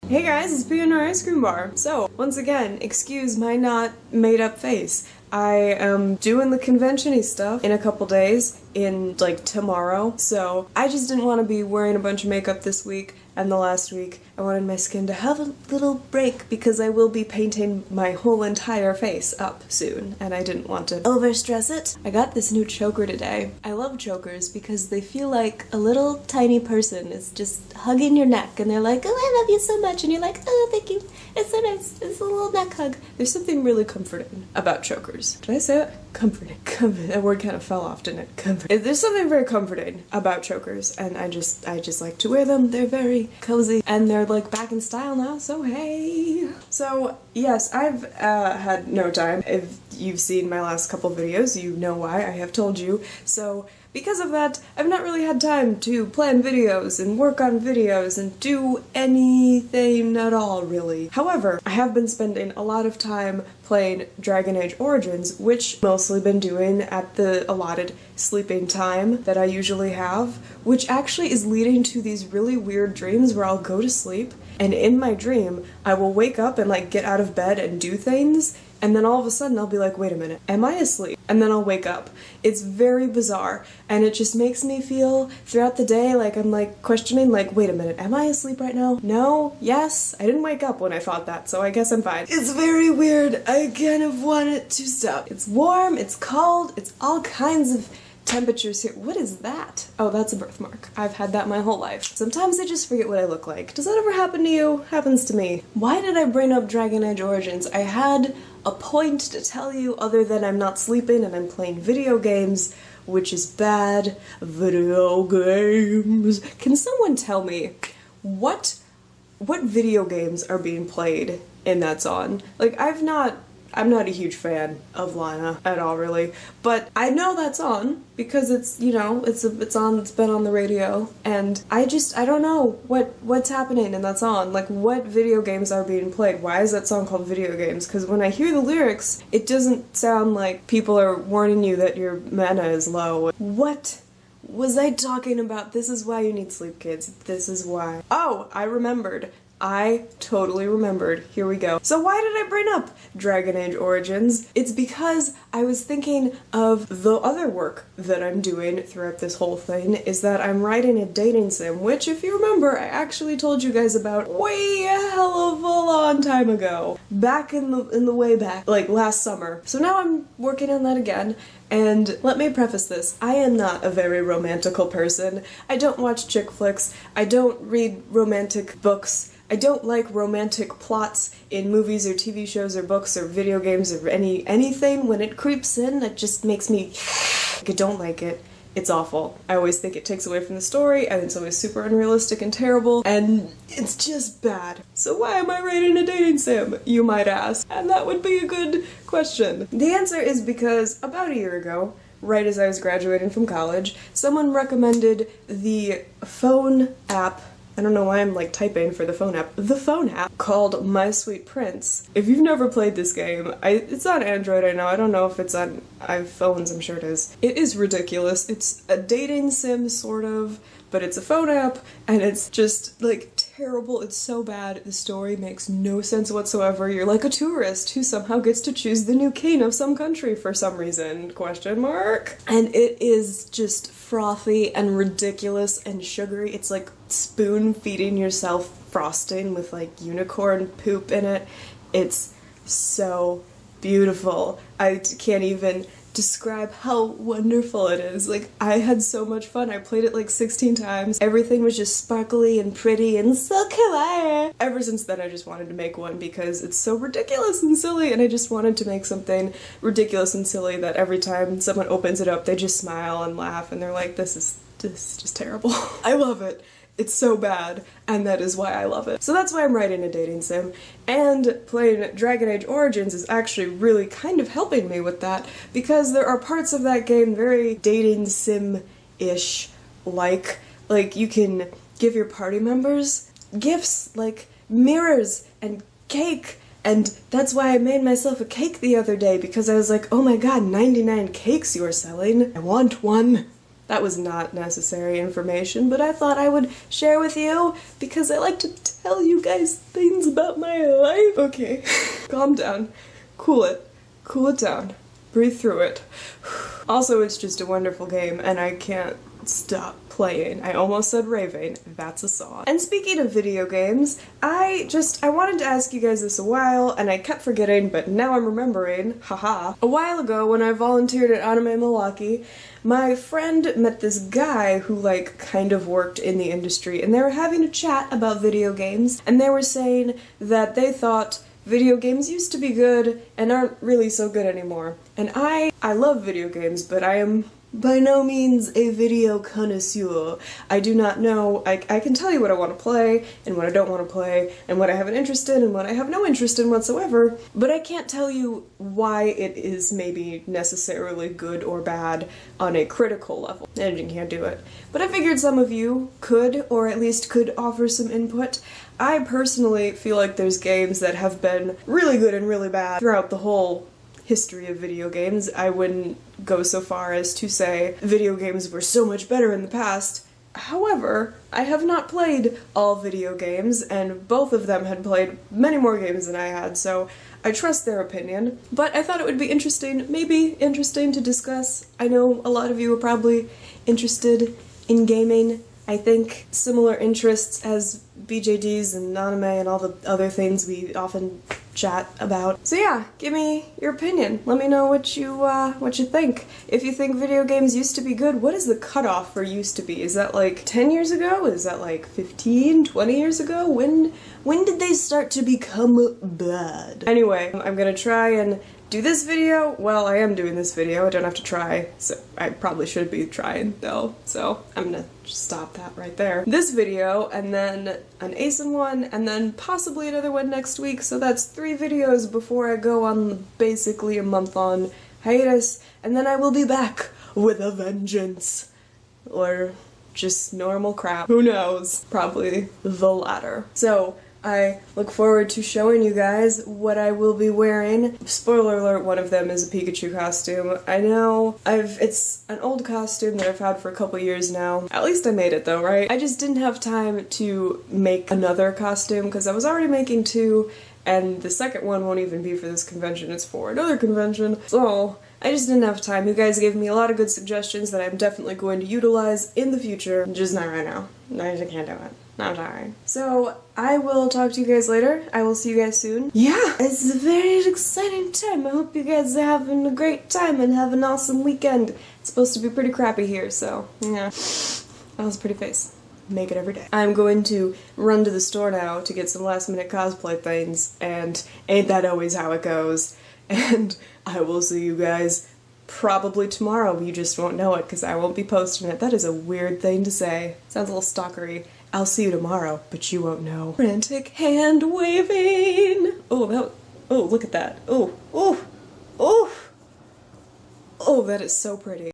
Hey guys, it's B&R Ice Cream Bar. So, once again, excuse my not made up face. I am doing the convention-y stuff in a couple days, in like tomorrow, so I just didn't want to be wearing a bunch of makeup this week and the last week. I wanted my skin to have a little break because I will be painting my whole entire face up soon, and I didn't want to overstress it. I got this new choker today. I love chokers because they feel like a little tiny person is just hugging your neck and they're like, oh, I love you so much, and you're like, oh, thank you. It's so nice. It's a little neck hug. There's something really comforting about chokers. Did I say it? Comforting. That word kind of fell off, didn't it? Comforting. There's something very comforting about chokers, and I just like to wear them. They're very cozy, and they're like back in style now, so hey. So yes, I've had no time. If you've seen my last couple videos, you know why. I have told you. So because of that, I've not really had time to plan videos and work on videos and do anything at all, really. However, I have been spending a lot of time playing Dragon Age Origins, which I've mostly been doing at the allotted sleeping time that I usually have, which actually is leading to these really weird dreams where I'll go to sleep, and in my dream, I will wake up and like get out of bed and do things, and then all of a sudden I'll be like, wait a minute, am I asleep? And then I'll wake up. It's very bizarre, and it just makes me feel throughout the day like I'm like questioning like, wait a minute, am I asleep right now? No? Yes? I didn't wake up when I thought that, so I guess I'm fine. It's very weird. I kind of want it to stop. It's warm, it's cold, it's all kinds of temperatures here. What is that? Oh, that's a birthmark. I've had that my whole life. Sometimes I just forget what I look like. Does that ever happen to you? Happens to me. Why did I bring up Dragon Age Origins? I had a point to tell you other than I'm not sleeping and I'm playing video games, which is bad. Video games. Can someone tell me what video games are being played in that song? Like, I'm not a huge fan of Lana at all, really, but I know that song because it's, you know, it's been on the radio, and I don't know what's happening in that song. Like, what video games are being played? Why is that song called Video Games? Because when I hear the lyrics, it doesn't sound like people are warning you that your mana is low. What was I talking about? This is why you need sleep, kids. This is why. Oh, I remembered. I totally remembered. Here we go. So why did I bring up Dragon Age Origins? It's because I was thinking of the other work that I'm doing throughout this whole thing, is that I'm writing a dating sim, which, if you remember, I actually told you guys about way a hell of a long time ago. Back in the way back, like last summer. So now I'm working on that again. And let me preface this, I am not a very romantical person. I don't watch chick flicks, I don't read romantic books, I don't like romantic plots in movies or TV shows or books or video games or anything. When it creeps in, it just makes me I don't like it. It's awful. I always think it takes away from the story, and it's always super unrealistic and terrible, and it's just bad. So why am I writing a dating sim, you might ask? And that would be a good question. The answer is because about a year ago, right as I was graduating from college, someone recommended the phone app. I don't know why I'm like typing for the phone app called My Sweet Prince. If you've never played this game, it's on Android, I know. I don't know if it's on iPhones, I'm sure it is. It is ridiculous. It's a dating sim, sort of, but it's a phone app, and it's just like terrible. It's so bad. The story makes no sense whatsoever. You're like a tourist who somehow gets to choose the new king of some country for some reason, question mark. And it is just frothy and ridiculous and sugary. It's like spoon feeding yourself frosting with like unicorn poop in it. It's so beautiful. I can't even describe how wonderful it is. Like, I had so much fun. I played it like 16 times. Everything was just sparkly and pretty and so kawaii. Ever since then, I just wanted to make one because it's so ridiculous and silly, and I just wanted to make something ridiculous and silly that every time someone opens it up, they just smile and laugh, and they're like, this is just terrible. I love it. It's so bad, and that is why I love it. So that's why I'm writing a dating sim, and playing Dragon Age Origins is actually really kind of helping me with that, because there are parts of that game very dating sim-ish, like you can give your party members gifts, like mirrors and cake, and that's why I made myself a cake the other day, because I was like, oh my god, 99 cakes you're selling. I want one. That was not necessary information, but I thought I would share with you because I like to tell you guys things about my life. Okay, calm down. Cool it. Cool it down. Breathe through it. Also, it's just a wonderful game, and I can't stop playing. I almost said raving. That's a song. And speaking of video games, I wanted to ask you guys this a while, and I kept forgetting, but now I'm remembering. Haha. A while ago, when I volunteered at Anime Milwaukee, my friend met this guy who, like, kind of worked in the industry, and they were having a chat about video games, and they were saying that they thought video games used to be good and aren't really so good anymore. And I love video games, but I am by no means a video connoisseur. I do not know, I can tell you what I want to play, and what I don't want to play, and what I have an interest in, and what I have no interest in whatsoever, but I can't tell you why it is maybe necessarily good or bad on a critical level. And you can't do it. But I figured some of you could, or at least could offer some input. I personally feel like there's games that have been really good and really bad throughout the whole history of video games. I wouldn't go so far as to say video games were so much better in the past. However, I have not played all video games, and both of them had played many more games than I had, so I trust their opinion. But I thought it would be interesting, maybe interesting to discuss. I know a lot of you are probably interested in gaming. I think similar interests as BJDs and anime and all the other things we often chat about. So yeah, give me your opinion. Let me know what you think. If you think video games used to be good, what is the cutoff for used to be? Is that like 10 years ago? Is that like 15, 20 years ago? When did they start to become bad? Anyway, I'm gonna try and do this video. Well, I am doing this video. I don't have to try, so I probably should be trying though. So I'm gonna just stop that right there. This video, and then an ASIN one, and then possibly another one next week. So that's 3 videos before I go on basically a month-long hiatus, and then I will be back with a vengeance. Or just normal crap. Who knows? Probably the latter. So I look forward to showing you guys what I will be wearing. Spoiler alert, one of them is a Pikachu costume. I know, it's an old costume that I've had for a couple years now. At least I made it though, right? I just didn't have time to make another costume because I was already making 2, and the second one won't even be for this convention, it's for another convention. So I just didn't have time. You guys gave me a lot of good suggestions that I'm definitely going to utilize in the future. Just not right now. I just can't do it. I'm sorry. So, I will talk to you guys later. I will see you guys soon. Yeah, it's a very exciting time. I hope you guys are having a great time and have an awesome weekend. It's supposed to be pretty crappy here, so, yeah. That was a pretty face. Make it every day. I'm going to run to the store now to get some last minute cosplay things, and ain't that always how it goes. And I will see you guys probably tomorrow. You just won't know it because I won't be posting it. That is a weird thing to say. Sounds a little stalkery. I'll see you tomorrow, but you won't know. Frantic hand waving. Oh, look at that. Oh, that is so pretty.